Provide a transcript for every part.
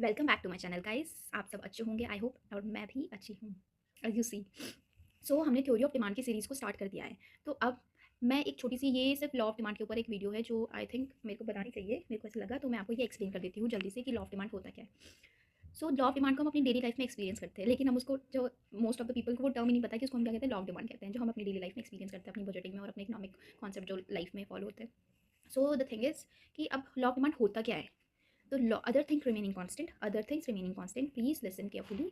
Welcome back to my channel guys. आप सब अच्छे होंगे आई होप, और मैं भी अच्छी हूँ एज यू सी। सो हमने थ्योरी ऑफ डिमांड की सीरीज़ को स्टार्ट कर दिया है। तो अब मैं एक छोटी सी, ये सिर्फ लॉ ऑफ डिमांड के ऊपर एक वीडियो है जो आई थिंक मेरे को बनानी चाहिए, मेरे को ऐसा लगा, तो मैं आपको ये एक्सप्लेन कर देती हूँ जल्दी से कि लॉ ऑफ डिमांड होता क्या है। सो लॉ ऑफ डिमांड को हम अपनी डेली लाइफ में एक्सपीरियंस करते हैं, लेकिन हम उसको, जो मोस्ट ऑफ द पीपल को वो टर्म ही नहीं पता कि उसको हम क्या कहते हैं, लॉ ऑफ डिमांड कहते हैं, जो हम अपनी डेली लाइफ में एक्सपीरियंस करते हैं अपनी बजटिंग में और अपने इकोनॉमिक कॉन्सेप्ट जो लाइफ में फॉलो होते हैं। सो द थिंग इज़ कि अब लॉ ऑफ डिमांड होता क्या है। तो other things remaining constant, other things remaining constant, please listen carefully.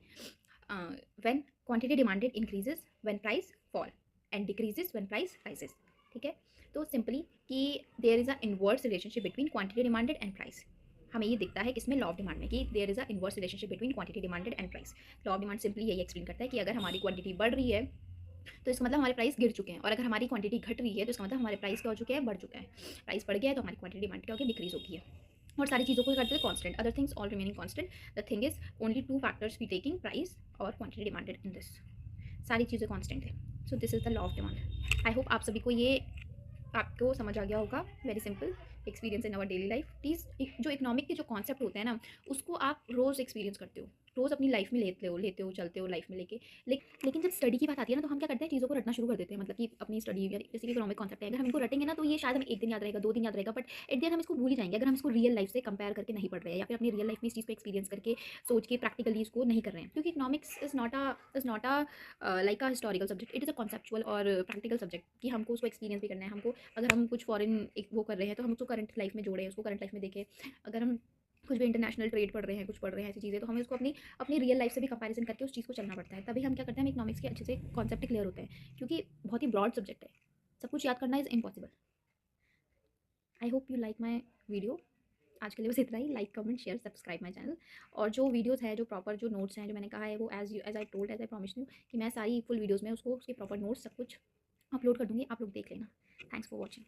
When quantity demanded increases when price fall and decreases when price rises. ठीक है, तो सिंपली कि there is a inverse relationship between quantity demanded and price. हमें ये दिखता है किसमें, law of demand में, कि there is a inverse relationship between quantity demanded and price. Law of demand simply यही एक्सप्लेन करता है कि अगर हमारी क्वांटिटी बढ़ रही है तो इसका मतलब हमारे प्राइस गिर चुके हैं, और अगर हमारी क्वांटिटी घट रही है तो इसका मतलब हमारे प्राइस क्या हो चुके हैं, बढ़ चुका है। प्राइस बढ़ गया है तो हमारी क्वांटिटी डिमांड क्या होगी, डिक्रीज होगी है। और सारी चीज़ों को करते हैं constant, other things all remaining constant. The thing is only two factors we taking, price और क्वांटिटी डिमांडेड इन दिस। सारी चीज़ें कांस्टेंट है। So this is the law of demand. I hope आप सभी को ये, आपको समझ आ गया होगा। Very simple experience in our daily life. Please, जो इकोनॉमिक के जो कॉन्सेप्ट होते हैं ना, उसको आप रोज़ एक्सपीरियंस करते हो, रोज़ अपनी लाइफ में लेते हो चलते हो लाइफ में लेके। लेकिन जब स्टडी की बात आती है ना, तो हम क्या करते हैं, चीज़ों को रटना शुरू कर देते हैं। मतलब कि अपनी स्टडी या जैसे कि इकोनॉमिक कॉन्सेप्ट है, अगर हम इनको रटेंगे ना तो ये शायद हमें एक दिन याद रहेगा, 2 दिन याद रहेगा, बट एट द एंड हम इसको भूल ही जाएंगे अगर हम इसको रियल लाइफ से कंपेयर करके नहीं पढ़ रहे हैं, या फिर अपनी रियल लाइफ में इस चीज़ को एक्सपीरियंस करके सोच के प्रैक्टिकली इसको नहीं कर रहे हैं। क्योंकि economics is not a like a historical subject, it is a conceptual और प्रैक्टिकल सब्जेक्ट, कि हमको उसको एक्सपीरियंस भी करना है। हमको, अगर हम कुछ फॉरेन एक वो कर रहे हैं तो हम उसको करंट लाइफ में जोड़ें, उसको करंट लाइफ में देखें। अगर हम कुछ भी इंटरनेशनल ट्रेड पढ़ रहे हैं, कुछ पढ़ रहे हैं ऐसी चीज़ें, तो हमें उसको अपनी अपनी रियल लाइफ से भी कंपैरिजन करके उस चीज़ को चलना पड़ता है। तभी हम क्या करते हैं, हम इकोनॉमिक्स के अच्छे से कॉन्सेप्ट क्लियर होते हैं, क्योंकि बहुत ही ब्रॉड सब्जेक्ट है, सब कुछ याद करना is impossible. I hope you like my video. आज के लिए बस इतना ही। Like, comment, share, subscribe my channel. और जो वीडियोस है, जो प्रॉपर जो नोट्स हैं, जो मैंने कहा है, वो as I told, as I promise you, कि मैं सारी फुल वीडियोस में उसको, उसके प्रॉपर नोट्स सब कुछ अपलोड कर दूँगी, आप लोग देख लेना। Thanks for watching.